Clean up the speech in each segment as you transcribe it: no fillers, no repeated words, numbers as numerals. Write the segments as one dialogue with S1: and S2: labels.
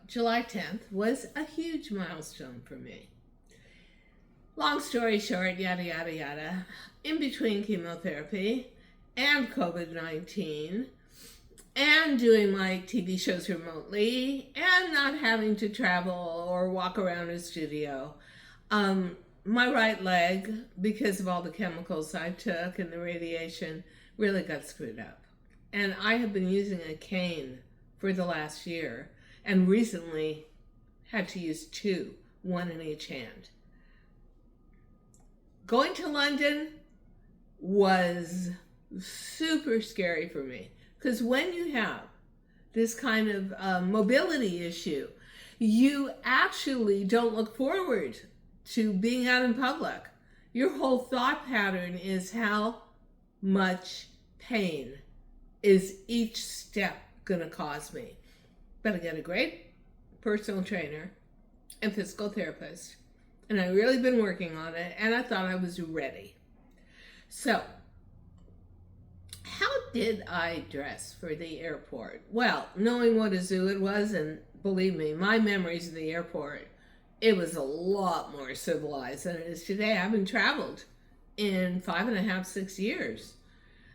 S1: July 10th was a huge milestone for me. Long story short, yada, yada, yada. In between chemotherapy and COVID-19 and doing my TV shows remotely and not having to travel or walk around a studio, my right leg, because of all the chemicals I took and the radiation, really got screwed up. And I have been using a cane for the last year and recently had to use two, one in each hand. Going to London was super scary for me because when you have this kind of mobility issue, you actually don't look forward to being out in public. Your whole thought pattern is how much pain is each step going to cause me. But I got a great personal trainer and physical therapist, and I've really been working on it, and I thought I was ready. So, how did I dress for the airport? Well, knowing what a zoo it was, and believe me, my memories of the airport, it was a lot more civilized than it is today. I haven't traveled in 5.5, 6 years.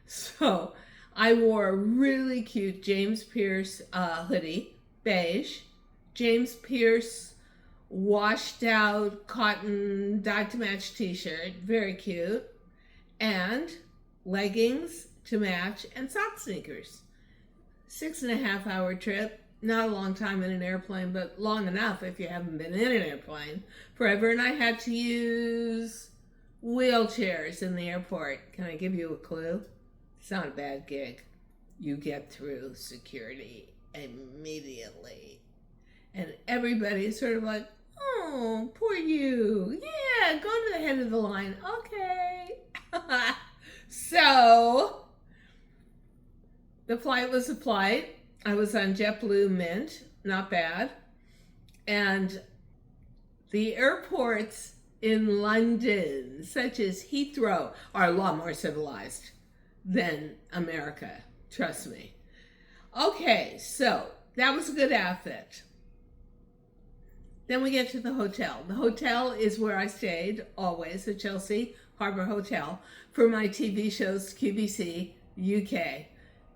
S1: So, I wore a really cute James Pierce hoodie, beige, James Pierce washed out cotton dyed to match t-shirt, very cute, and leggings to match and sock sneakers. 6.5 hour trip, not a long time in an airplane, but long enough if you haven't been in an airplane forever. And I had to use wheelchairs in the airport. Can I give you a clue? It's not a bad gig. You get through security immediately. And everybody's sort of like, oh, poor you. Yeah, go to the head of the line. Okay. So, the flight was a flight. I was on JetBlue Mint. Not bad. And the airports in London, such as Heathrow, are a lot more civilized than America. Trust me. Okay, so that was a good outfit. Then we get to the hotel. The hotel is where I stayed always, the Chelsea Harbour Hotel, for my TV shows, QVC, UK.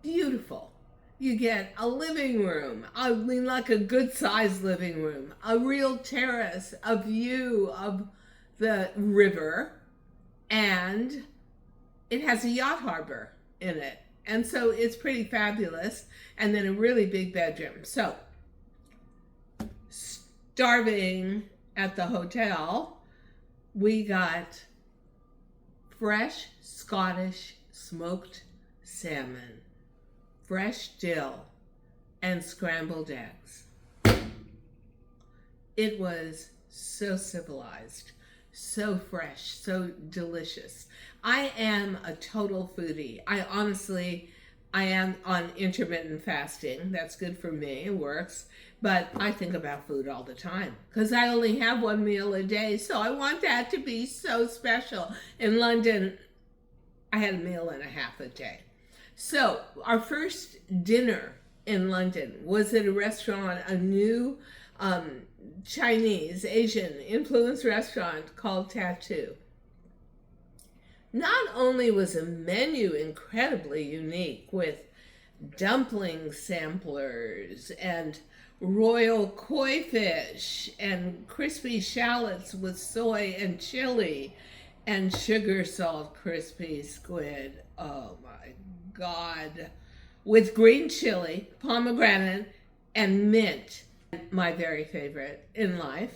S1: Beautiful. You get a living room, I mean like a good-sized living room, a real terrace, a view of the river, and it has a yacht harbor in it. And so it's pretty fabulous. And then a really big bedroom. So, starving at the hotel, we got fresh Scottish smoked salmon, fresh dill, and scrambled eggs. It was so civilized, so fresh, so delicious. I am a total foodie. I am on intermittent fasting. That's good for me. It works. But I think about food all the time because I only have one meal a day. So I want that to be so special. In London, I had a meal and a half a day. So our first dinner in London was at a restaurant, a new Chinese, Asian influenced restaurant called Tattu. Not only was the menu incredibly unique with dumpling samplers and royal koi fish and crispy shallots with soy and chili and sugar salt crispy squid, oh my God, with green chili, pomegranate, and mint. My very favorite in life,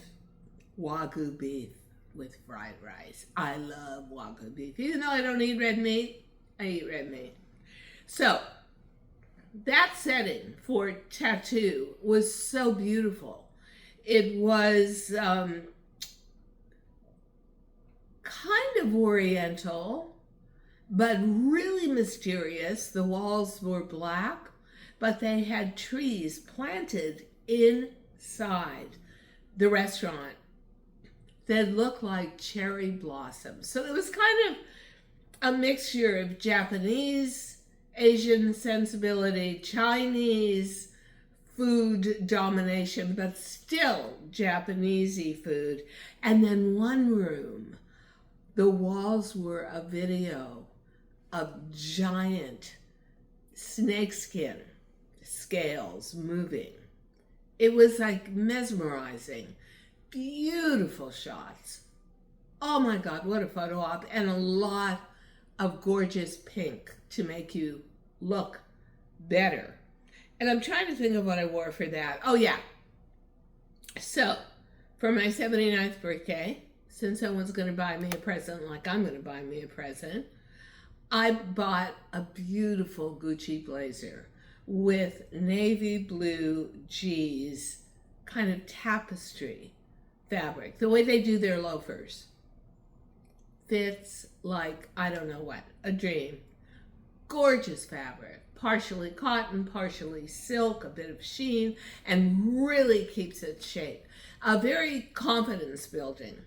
S1: Wagyu beef with fried rice. I love Wagyu beef. Even though I don't eat red meat, I eat red meat. So, that setting for Tattu was so beautiful. It was kind of oriental, but really mysterious. The walls were black, but they had trees planted inside the restaurant that looked like cherry blossoms. So it was kind of a mixture of Japanese, Asian sensibility, Chinese, food domination, but still Japanesey food. And then one room, the walls were a video of giant snakeskin scales moving. It was like mesmerizing. Beautiful shots. Oh my God, what a photo op. And a lot of gorgeous pink to make you look better. And I'm trying to think of what I wore for that. Oh yeah. So, for my 79th birthday, since someone's going to buy me a present like I'm going to buy me a present, I bought a beautiful Gucci blazer with navy blue G's, kind of tapestry fabric, the way they do their loafers. Fits like, I don't know what, a dream. Gorgeous fabric, partially cotton, partially silk, a bit of sheen, and really keeps its shape. A very confidence building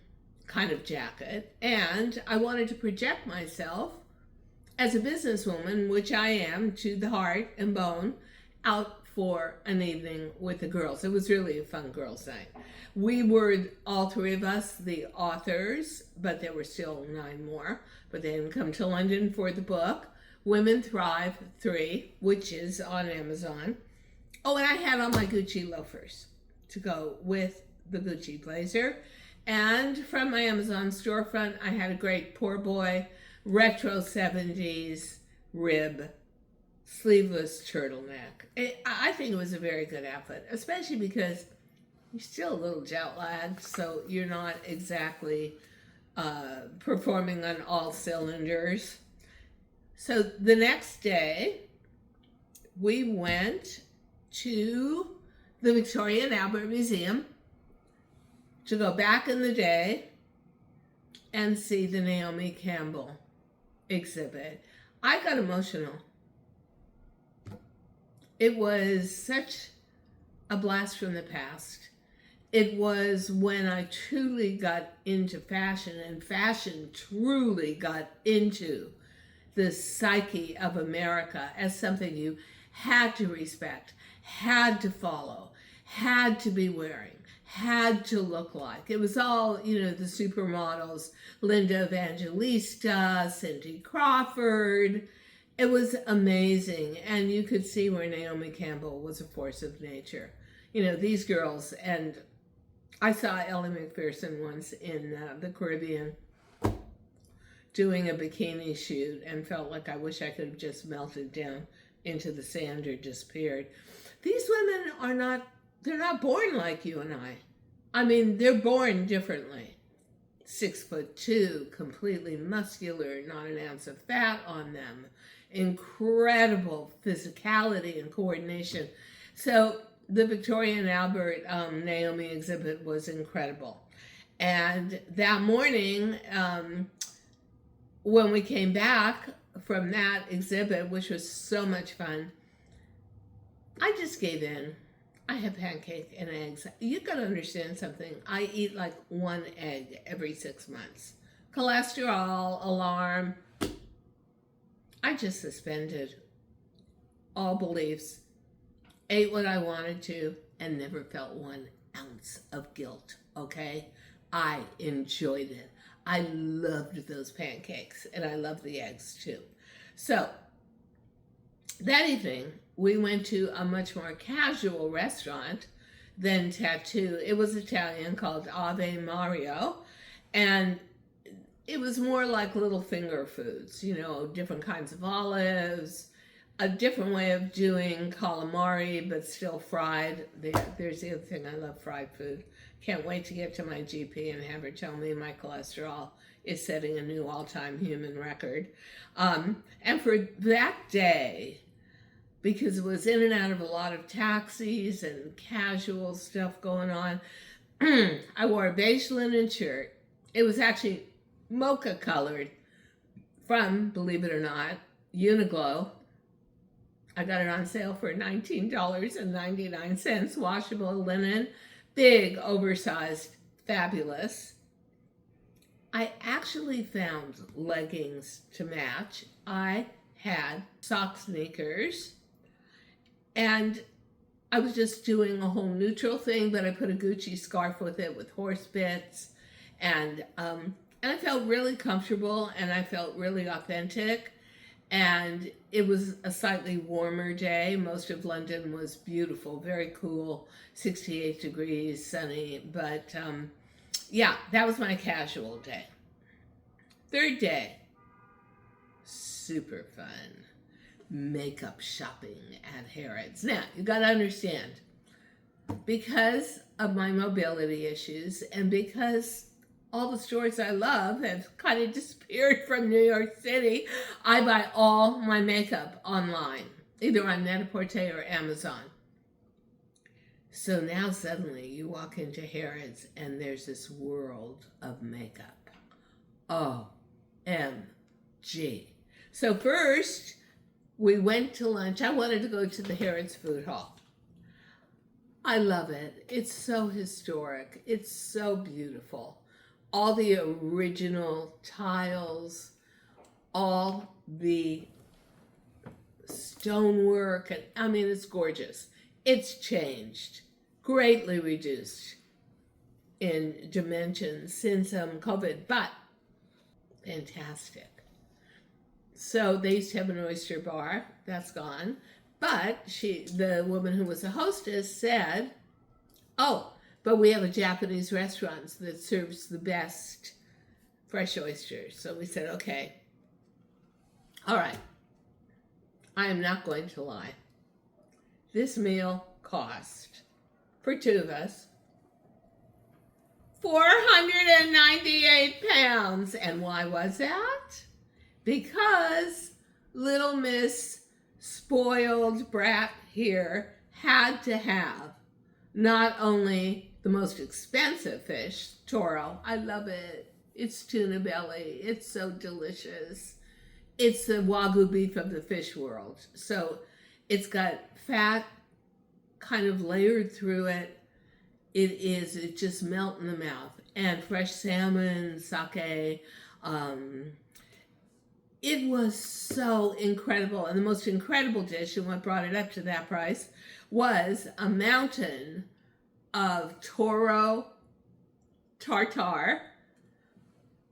S1: kind of jacket, and I wanted to project myself as a businesswoman, which I am to the heart and bone, out for an evening with the girls. It was really a fun girls' night. We were, all three of us, the authors, but there were still 9 more, but they didn't come to London for the book, Women Thrive 3, which is on Amazon. Oh, and I had on my Gucci loafers to go with the Gucci blazer. And from my Amazon storefront, I had a great poor boy retro 70s rib sleeveless turtleneck. I think it was a very good outfit, especially because you're still a little jet lagged, so you're not exactly performing on all cylinders. So the next day, we went to the Victoria and Albert Museum to go back in the day and see the Naomi Campbell exhibit. I got emotional. It was such a blast from the past. It was when I truly got into fashion, and fashion truly got into the psyche of America as something you had to respect, had to follow, had to be wearing, had to look like. It was all, the supermodels, Linda Evangelista, Cindy Crawford. It was amazing, and you could see where Naomi Campbell was a force of nature. These girls, and I saw Ellie McPherson once in the Caribbean doing a bikini shoot and felt like I wish I could have just melted down into the sand or disappeared. These women they're not born like you and I. I mean, they're born differently. 6'2", completely muscular, not an ounce of fat on them. Incredible physicality and coordination. So the Victoria and Albert Naomi exhibit was incredible. And that morning, when we came back from that exhibit, which was so much fun, I just gave in. I have pancake and eggs. You gotta understand something. I eat like 1 egg every 6 months. Cholesterol, alarm. I just suspended all beliefs, ate what I wanted to, and never felt 1 ounce of guilt, okay? I enjoyed it. I loved those pancakes, and I love the eggs too. So, that evening, we went to a much more casual restaurant than Tattu. It was Italian, called Ave Mario, and it was more like little finger foods, different kinds of olives, a different way of doing calamari, but still fried. There's the other thing, I love fried food. Can't wait to get to my GP and have her tell me my cholesterol is setting a new all-time human record. And for that day, because it was in and out of a lot of taxis and casual stuff going on, I wore a beige linen shirt. It was actually mocha colored from, believe it or not, Uniqlo. I got it on sale for $19.99, washable linen, big, oversized, fabulous. I actually found leggings to match. I had sock sneakers, and I was just doing a whole neutral thing, but I put a Gucci scarf with it with horse bits, and I felt really comfortable, and I felt really authentic. And it was a slightly warmer day. Most of London was beautiful, very cool, 68 degrees, sunny. But yeah, that was my casual day. Third day, super fun. Makeup shopping at Harrods. Now, you got to understand, because of my mobility issues and because all the stores I love have kind of disappeared from New York City, I buy all my makeup online, either on Net-a-Porter or Amazon. So now suddenly you walk into Harrods and there's this world of makeup. OMG. So first, we went to lunch. I wanted to go to the Harrods Food Hall. I love it. It's so historic. It's so beautiful. All the original tiles, all the stonework, and I mean, it's gorgeous. It's changed, greatly reduced in dimensions since COVID, but fantastic. So they used to have an oyster bar, that's gone. But the woman who was the hostess said, oh, but we have a Japanese restaurant that serves the best fresh oysters. So we said, okay, all right, I am not going to lie. This meal cost, for two of us, £498. And why was that? Because little Miss spoiled brat here had to have not only the most expensive fish, toro. I love it. It's tuna belly. It's so delicious. It's the Wagyu beef of the fish world. So it's got fat kind of layered through it. It just melt in the mouth. And fresh salmon, sake. It was so incredible. And the most incredible dish, and what brought it up to that price, was a mountain of toro tartare,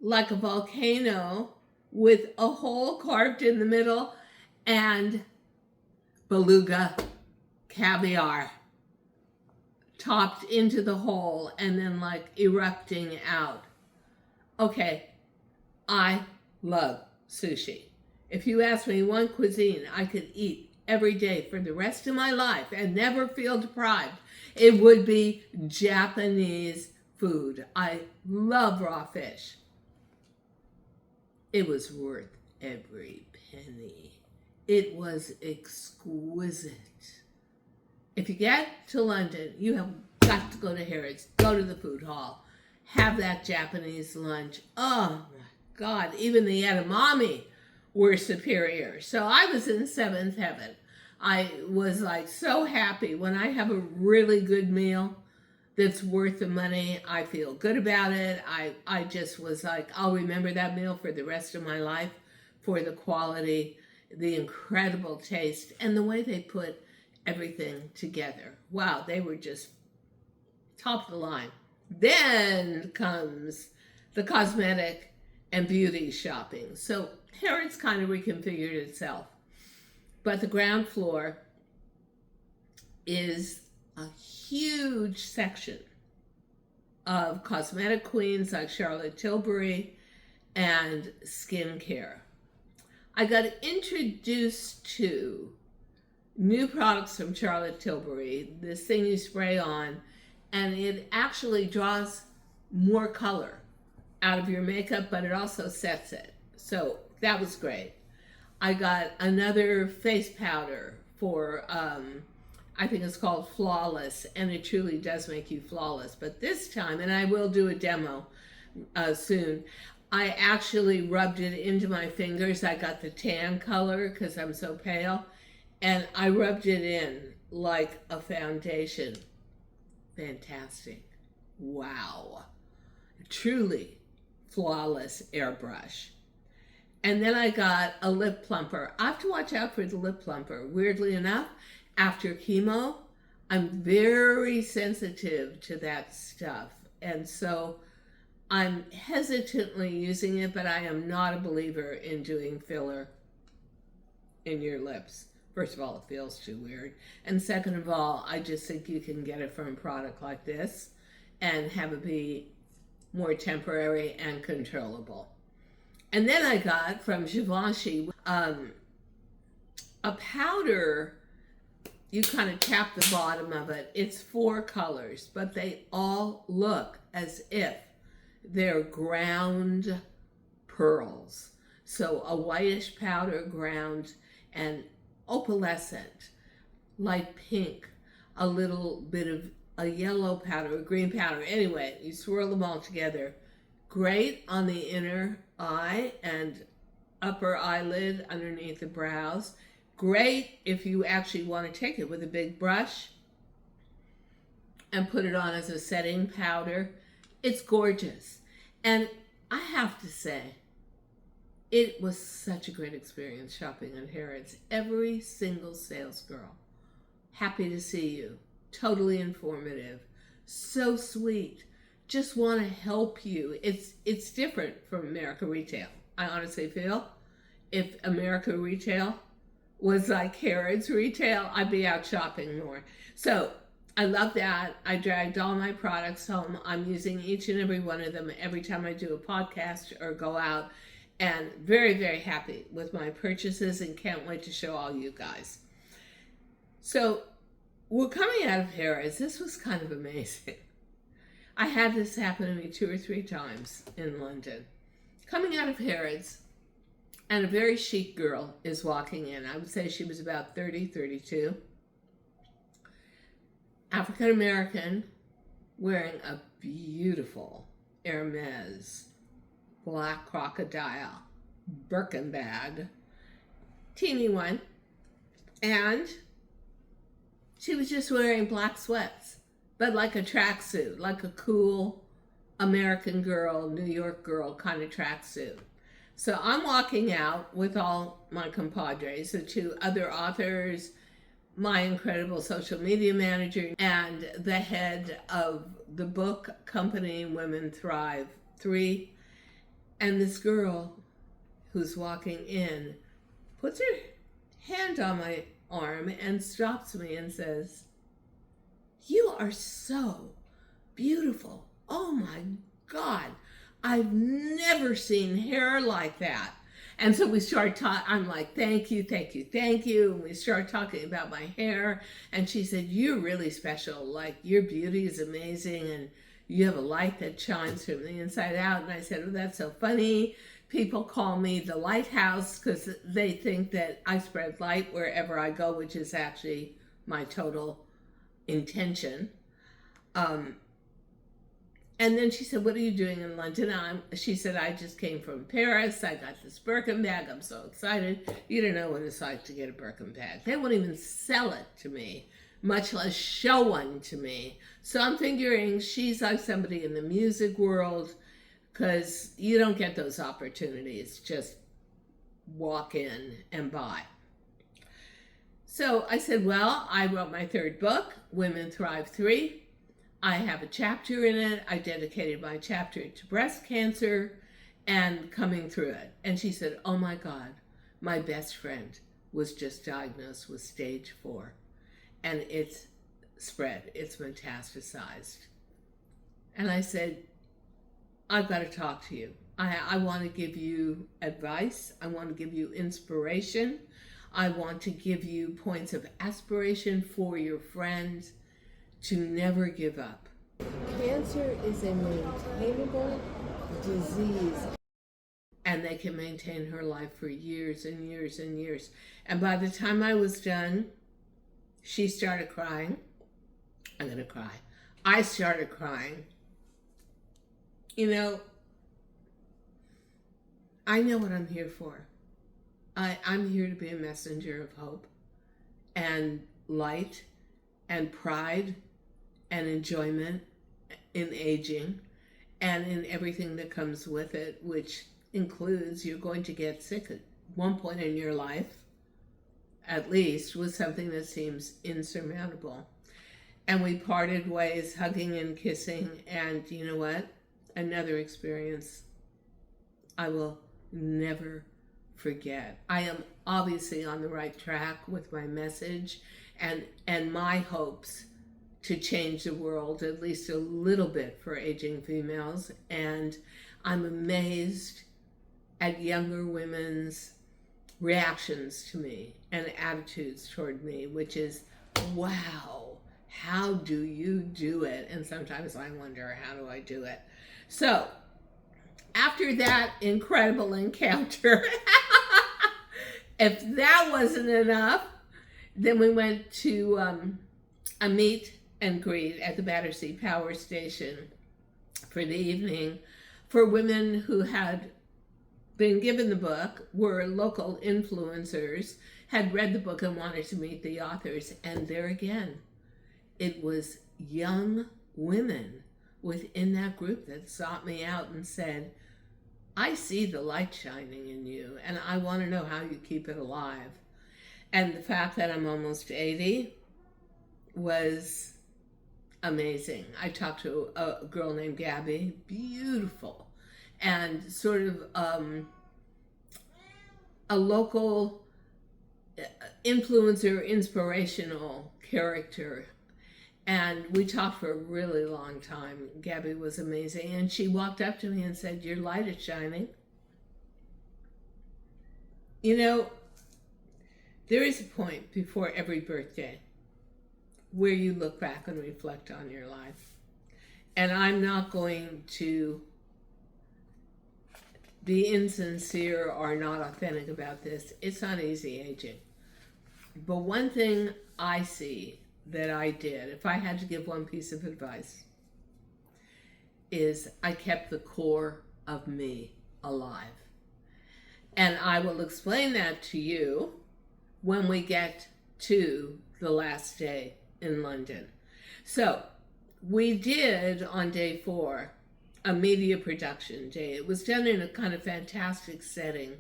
S1: like a volcano, with a hole carved in the middle, and beluga caviar topped into the hole and then like erupting out. Okay, I love sushi. If you ask me one cuisine I could eat every day for the rest of my life and never feel deprived, it would be Japanese food. I love raw fish. It was worth every penny. It was exquisite. If you get to London, you have got to go to Harrods, go to the food hall, have that Japanese lunch. Oh my God, even the edamame were superior. So I was in seventh heaven. I was like so happy when I have a really good meal that's worth the money. I feel good about it. I just was like, I'll remember that meal for the rest of my life for the quality, the incredible taste, and the way they put everything together. Wow, they were just top of the line. Then comes the cosmetic and beauty shopping. So Harrods kind of reconfigured itself. But the ground floor is a huge section of cosmetic queens like Charlotte Tilbury and skincare. I got introduced to new products from Charlotte Tilbury, this thing you spray on, and it actually draws more color out of your makeup, but it also sets it. So that was great. I got another face powder for, I think it's called Flawless, and it truly does make you flawless. But this time, and I will do a demo soon, I actually rubbed it into my fingers. I got the tan color because I'm so pale, and I rubbed it in like a foundation. Fantastic. Wow. Truly flawless airbrush. And then I got a lip plumper. I have to watch out for the lip plumper. Weirdly enough, after chemo, I'm very sensitive to that stuff. And so I'm hesitantly using it, but I am not a believer in doing filler in your lips. First of all, it feels too weird. And second of all, I just think you can get it from a product like this and have it be more temporary and controllable. And then I got from Givenchy a powder. You kind of tap the bottom of it. It's 4 colors, but they all look as if they're ground pearls. So a whitish powder ground and opalescent, light pink, a little bit of a yellow powder, a green powder. Anyway, you swirl them all together. Great on the inner eye and upper eyelid underneath the brows. Great if you actually want to take it with a big brush and put it on as a setting powder. It's gorgeous. And I have to say, it was such a great experience shopping at Harrods. Every single sales girl, happy to see you, totally informative, so sweet, just want to help you. It's different from America Retail. I honestly feel if America Retail was like Harrods Retail, I'd be out shopping more. So I love that. I dragged all my products home. I'm using each and every one of them every time I do a podcast or go out, and very, very happy with my purchases and can't wait to show all you guys. So we're coming out of Harrods. This was kind of amazing. I had this happen to me 2 or 3 times in London. Coming out of Harrods, and a very chic girl is walking in. I would say she was about 30, 32. African American, wearing a beautiful Hermes black crocodile Birkin bag, teeny one, and she was just wearing black sweats, but like a tracksuit, like a cool American girl, New York girl kind of tracksuit. So I'm walking out with all my compadres, the 2 other authors, my incredible social media manager, and the head of the book company Women Thrive 3. And this girl who's walking in puts her hand on my arm and stops me and says, "You are so beautiful. Oh my God. I've never seen hair like that." And so we start talking. I'm like, thank you, thank you, thank you. And we start talking about my hair. And she said, "You're really special. Like, your beauty is amazing. And you have a light that shines from the inside out." And I said, "Oh, that's so funny. People call me the lighthouse because they think that I spread light wherever I go," which is actually my total intention. And then she said, "What are you doing in London?" She said, "I just came from Paris. I got this Birkin bag. I'm so excited." You don't know what it's like to get a Birkin bag. They won't even sell it to me, much less show one to me. So I'm figuring she's like somebody in the music world, because you don't get those opportunities. Just walk in and buy. So I said, well, I wrote my 3rd book, Women Thrive 3. I have a chapter in it. I dedicated my chapter to breast cancer and coming through it. And she said, "Oh my God, my best friend was just diagnosed with stage 4. And it's spread. It's metastasized." And I said, "I've got to talk to you. I want to give you advice. I want to give you inspiration. I want to give you points of aspiration for your friends to never give up. Cancer is a maintainable disease, and they can maintain her life for years and years and years." And by the time I was done, she started crying. I'm going to cry. I started crying. You know, I know what I'm here for. I'm here to be a messenger of hope and light and pride and enjoyment in aging and in everything that comes with it, which includes you're going to get sick at one point in your life, at least, with something that seems insurmountable. And we parted ways, hugging and kissing. And you know what? Another experience I will never forget. I am obviously on the right track with my message and my hopes to change the world at least a little bit for aging females. And I'm amazed at younger women's reactions to me and attitudes toward me, which is, wow, how do you do it? And sometimes I wonder, how do I do it? So after that incredible encounter, if that wasn't enough, then we went to a meet and greet at the Battersea Power Station for the evening for women who had been given the book, were local influencers, had read the book and wanted to meet the authors. And there again, it was young women within that group that sought me out and said, I see the light shining in you, and I want to know how you keep it alive. And the fact that I'm almost 80 was amazing. I talked to a girl named Gabby, beautiful, and sort of a local influencer, inspirational character. And we talked for a really long time. Gabby was amazing. And she walked up to me and said, your light is shining. You know, there is a point before every birthday where you look back and reflect on your life. And I'm not going to be insincere or not authentic about this. It's not easy aging. But one thing I see that I did, if I had to give one piece of advice, is I kept the core of me alive. And I will explain that to you when we get to the last day in London. So we did on day 4 a media production day. It was done in a kind of fantastic setting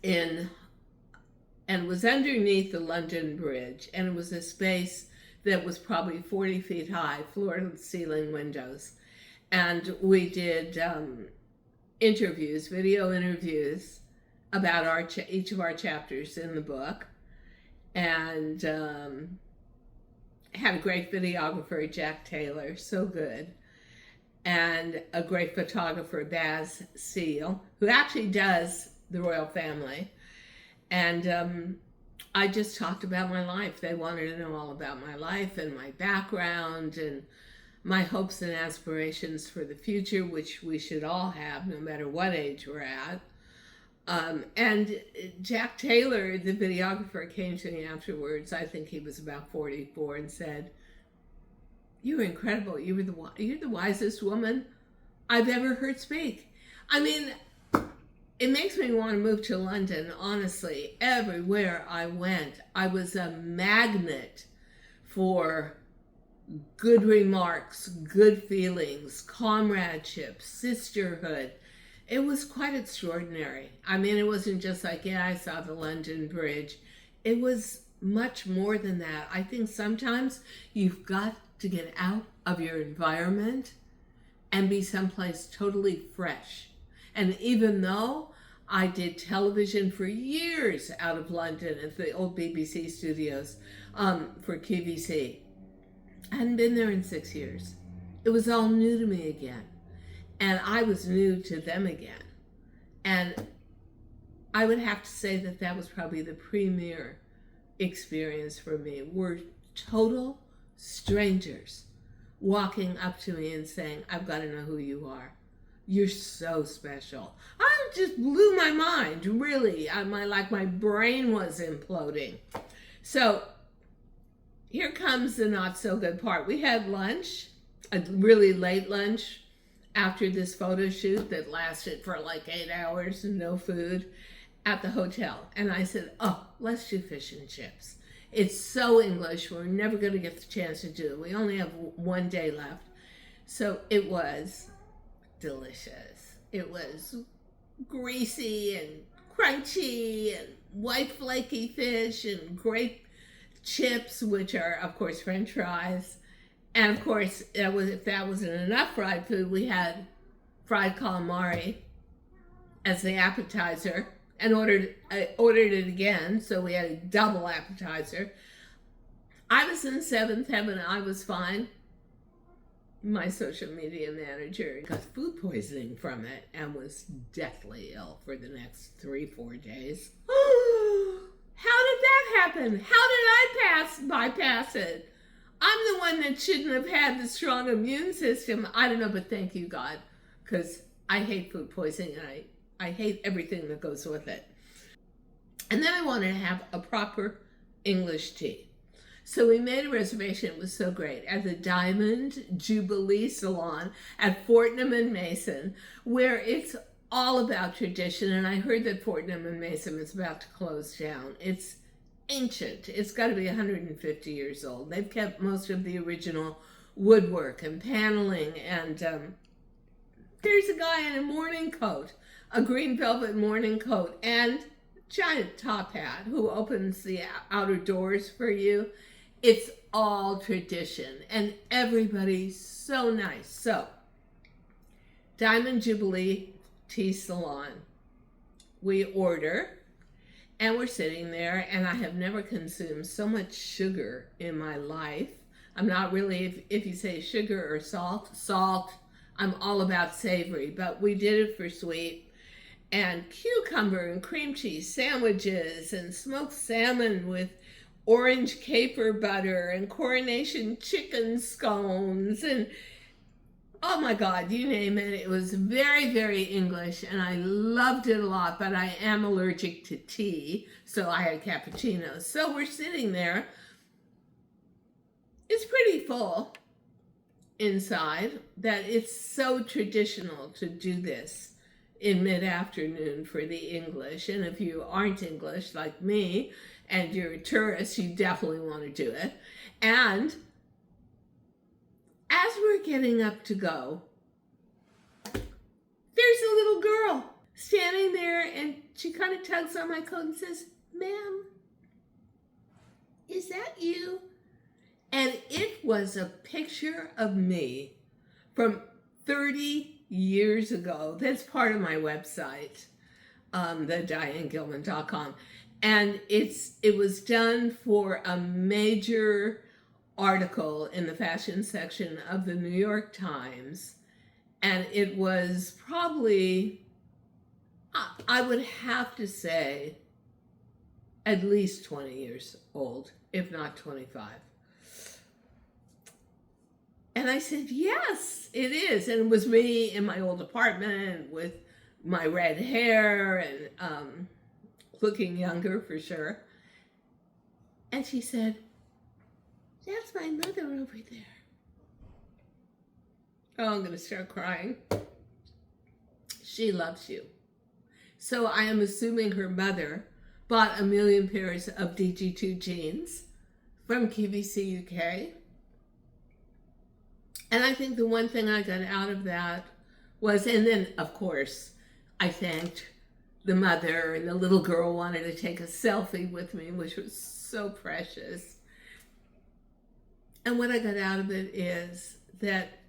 S1: and was underneath the London Bridge, and it was a space that was probably 40 feet high, floor-to-ceiling windows. And we did interviews, video interviews about each of our chapters in the book, and had a great videographer, Jack Taylor, so good, and a great photographer, Baz Seal, who actually does the royal family. And I just talked about my life. They wanted to know all about my life and my background and my hopes and aspirations for the future, which we should all have no matter what age we're at. And Jack Taylor, the videographer, came to me afterwards. I think he was about 44, and said, "You were incredible. You're the wisest woman I've ever heard speak." I mean, it makes me want to move to London, honestly. Everywhere I went, I was a magnet for good remarks, good feelings, comradeship, sisterhood. It was quite extraordinary. I mean, it wasn't just like, yeah, I saw the London Bridge. It was much more than that. I think sometimes you've got to get out of your environment and be someplace totally fresh. And even though I did television for years out of London at the old BBC studios for QVC, I hadn't been there in 6 years. It was all new to me again. And I was new to them again. And I would have to say that that was probably the premier experience for me. We're total strangers walking up to me and saying, "I've got to know who you are. You're so special." I just blew my mind, really. My brain was imploding. So here comes the not so good part. We had lunch, a really late lunch, after this photo shoot that lasted for like 8 hours and no food at the hotel. And I said, "Oh, let's do fish and chips. It's so English. We're never going to get the chance to do it. We only have one day left." So it was delicious. It was greasy and crunchy and white flaky fish and great chips, which are, of course, French fries. And, of course, if that wasn't enough fried food, we had fried calamari as the appetizer, and I ordered it again, so we had a double appetizer. I was in seventh heaven. I was fine. My social media manager got food poisoning from it and was deathly ill for the next 3-4 days. How did that happen? How did I bypass it? I'm the one that shouldn't have had the strong immune system. I don't know, but thank you, God, because I hate food poisoning and I hate everything that goes with it. And then I wanted to have a proper English tea. So we made a reservation. It was so great at the Diamond Jubilee Salon at Fortnum and Mason, where it's all about tradition. And I heard that Fortnum and Mason is about to close down. It's ancient. It's got to be 150 years old. They've kept most of the original woodwork and paneling. And there's a guy in a morning coat, a green velvet morning coat, and giant top hat who opens the outer doors for you. It's all tradition, and everybody's so nice. So, Diamond Jubilee Tea Salon. We order, and we're sitting there, and I have never consumed so much sugar in my life. I'm not really, if you say sugar or salt, I'm all about savory, but we did it for sweet. And cucumber and cream cheese sandwiches and smoked salmon with orange caper butter and coronation chicken scones and oh my God, you name it. It was very, very English and I loved it a lot, but I am allergic to tea, so I had cappuccinos. So we're sitting there. It's pretty full inside that it's so traditional to do this in mid-afternoon for the English. And if you aren't English like me and you're a tourist, you definitely want to do it. And as we're getting up to go, there's a little girl standing there and she kind of tugs on my coat and says, "Ma'am, is that you?" And it was a picture of me from 30 years ago. That's part of my website, thedianegilman.com. And it was done for a major article in the fashion section of the New York Times. And it was probably, I would have to say, at least 20 years old, if not 25. And I said, yes, it is. And it was me in my old apartment with my red hair and looking younger for sure. And she said, "That's my mother over there." Oh, I'm going to start crying. She loves you. So I am assuming her mother bought 1 million pairs of DG2 jeans from QVC UK. And I think the one thing I got out of that was, and then of course, I thanked the mother, and the little girl wanted to take a selfie with me, which was so precious. And what I got out of it is that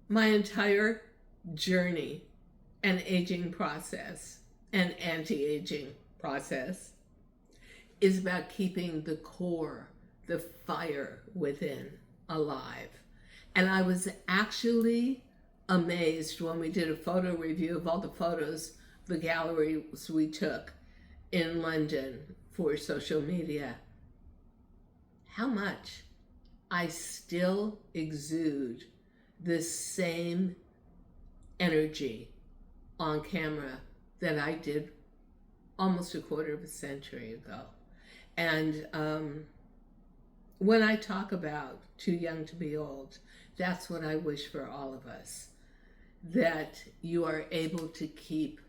S1: my entire journey and aging process and anti-aging process is about keeping the core, the fire within, alive. And I was actually amazed when we did a photo review of all the photos, the galleries we took in London for social media, how much I still exude the same energy on camera that I did almost a quarter of a century ago. And when I talk about too young to be old, that's what I wish for all of us, that you are able to keep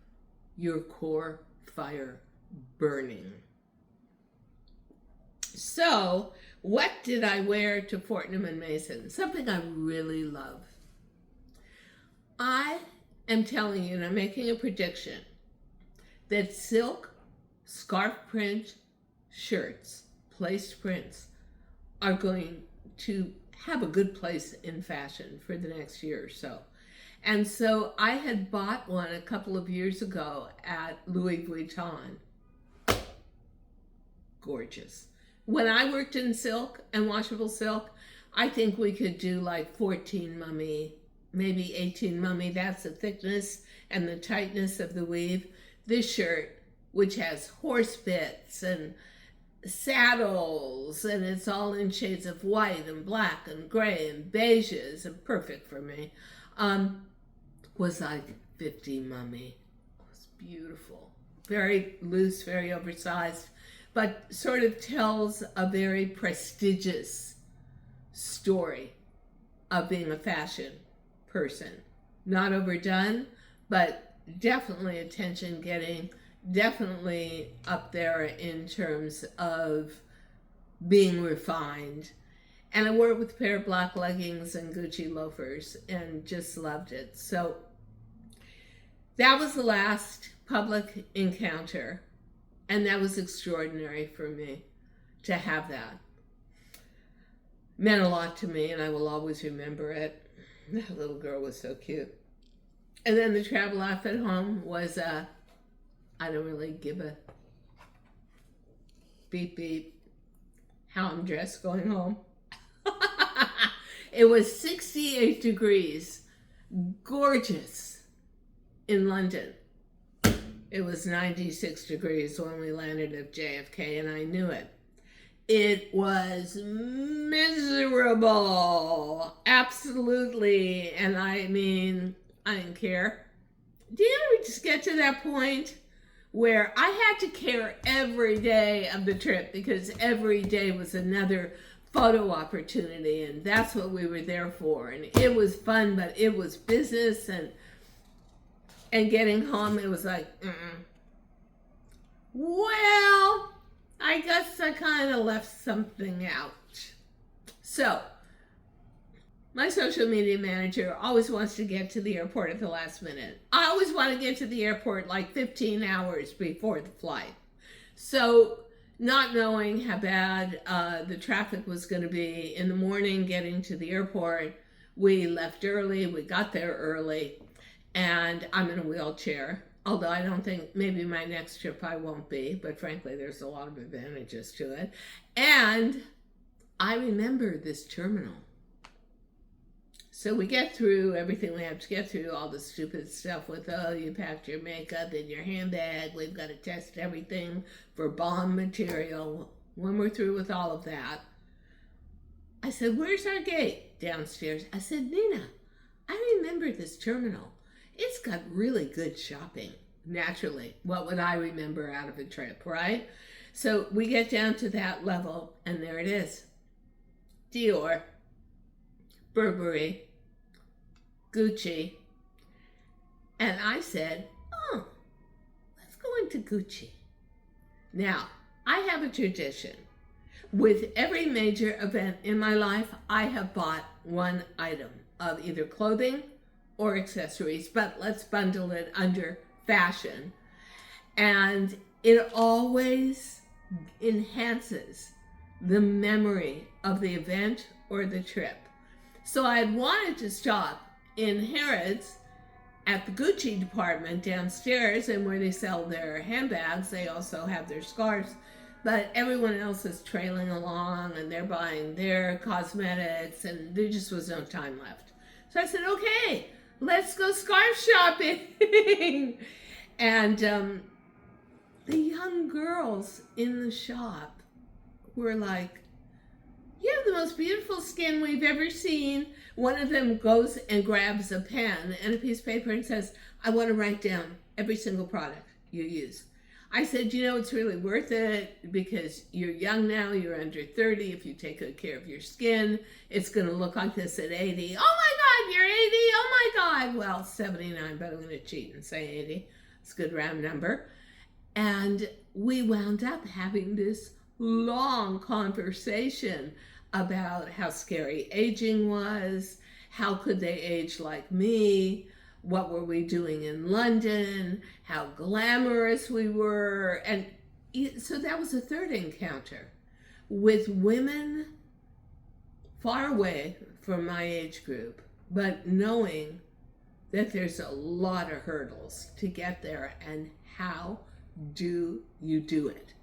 S1: your core fire burning. So, what did I wear to Fortnum and Mason? Something I really love. I am telling you, and I'm making a prediction, that silk scarf print shirts, placed prints are going to have a good place in fashion for the next year or so. And so I had bought one a couple of years ago at Louis Vuitton. Gorgeous. When I worked in silk and washable silk, I think we could do like 14 mummy, maybe 18 mummy. That's the thickness and the tightness of the weave. This shirt, which has horse bits and saddles, and it's all in shades of white and black and gray and beiges, and perfect for me, was like 50 mummy. It was beautiful. Very loose, very oversized, but sort of tells a very prestigious story of being a fashion person. Not overdone, but definitely attention getting, definitely up there in terms of being refined. And I wore it with a pair of black leggings and Gucci loafers and just loved it. So that was the last public encounter, and that was extraordinary for me to have that. Meant a lot to me, and I will always remember it. That little girl was so cute. And then the travel outfit home was, I don't really give a beep beep how I'm dressed going home. It was 68 degrees, gorgeous in London. It was 96 degrees when we landed at JFK, and I knew it. It was miserable, absolutely, and I mean, I didn't care. Do you ever just get to that point where I had to care every day of the trip because every day was another photo opportunity, and that's what we were there for, and it was fun, but it was business, and getting home, it was like, well, I guess I kind of left something out. So, my social media manager always wants to get to the airport at the last minute. I always want to get to the airport like 15 hours before the flight. So, not knowing how bad the traffic was going to be in the morning getting to the airport, we left early, we got there early, and I'm in a wheelchair. Although I don't think, maybe my next trip I won't be, but frankly, there's a lot of advantages to it. And I remember this terminal. So we get through everything we have to get through, all the stupid stuff with, oh, you packed your makeup in your handbag, we've got to test everything for bomb material. When we're through with all of that, I said, where's our gate? Downstairs. I said, Nina, I remember this terminal. It's got really good shopping. Naturally, what would I remember out of a trip, right? So we get down to that level, and there it is. Dior, Burberry, Gucci. And I said, oh, let's go into Gucci. Now, I have a tradition. With every major event in my life, I have bought one item of either clothing or accessories, but let's bundle it under fashion. And it always enhances the memory of the event or the trip. So I had wanted to stop in Harrods at the Gucci department downstairs, and where they sell their handbags, they also have their scarves, but everyone else is trailing along and they're buying their cosmetics, and there just was no time left. So I said, okay, let's go scarf shopping. And the young girls in the shop were like, you have the most beautiful skin we've ever seen. One of them goes and grabs a pen and a piece of paper and says, I want to write down every single product you use. I said, you know, it's really worth it because you're young now, you're under 30. If you take good care of your skin, it's going to look like this at 80. Oh my God, you're 80. Oh my God. Well, 79, but I'm going to cheat and say 80. It's a good round number. And we wound up having this long conversation about how scary aging was, how could they age like me, what were we doing in London, how glamorous we were. And so that was a third encounter. with women far away from my age group, but knowing that there's a lot of hurdles to get there, and how do you do it?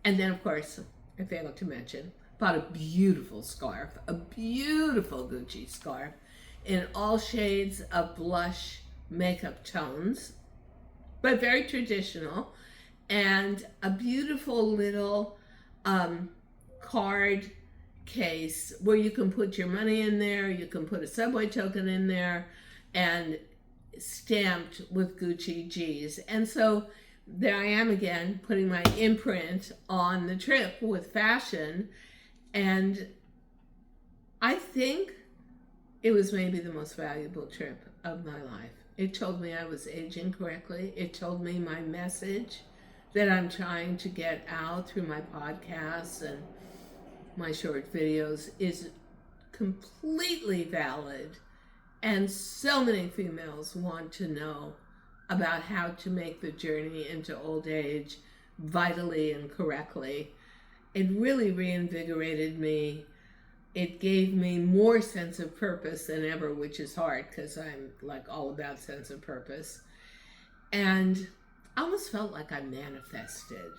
S1: And then, of course, I failed to mention, bought a beautiful scarf, a beautiful Gucci scarf in all shades of blush makeup tones, but very traditional, and a beautiful little card case where you can put your money in there, you can put a subway token in there, and stamped with Gucci G's. And so there I am again, putting my imprint on the trip with fashion. And I think it was maybe the most valuable trip of my life. It told me I was aging correctly. It told me my message that I'm trying to get out through my podcasts and my short videos is completely valid. And so many females want to know about how to make the journey into old age vitally and correctly. It really reinvigorated me. It gave me more sense of purpose than ever, which is hard because I'm like all about sense of purpose. And I almost felt like I manifested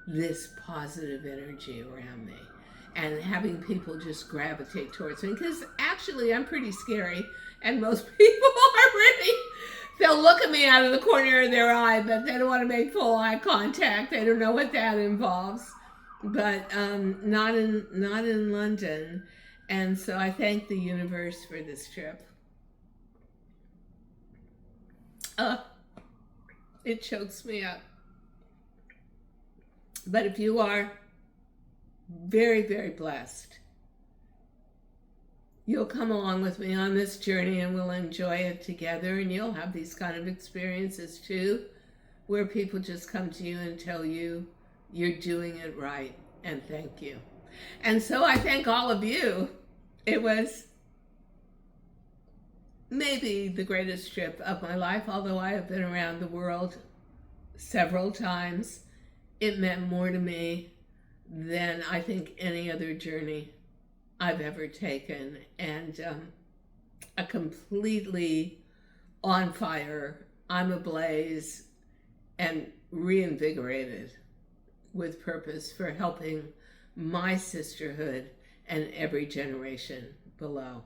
S1: this positive energy around me and having people just gravitate towards me, because actually I'm pretty scary, and most people are really, they'll look at me out of the corner of their eye, but they don't want to make full eye contact. They don't know what that involves, but not in London. And so I thank the universe for this trip. It chokes me up. But if you are very, very blessed, you'll come along with me on this journey and we'll enjoy it together, and you'll have these kind of experiences too, where people just come to you and tell you you're doing it right, and thank you. And so I thank all of you. It was maybe the greatest trip of my life, although I have been around the world several times. It meant more to me than I think any other journey I've ever taken, and a completely on fire, I'm ablaze and reinvigorated with purpose for helping my sisterhood and every generation below.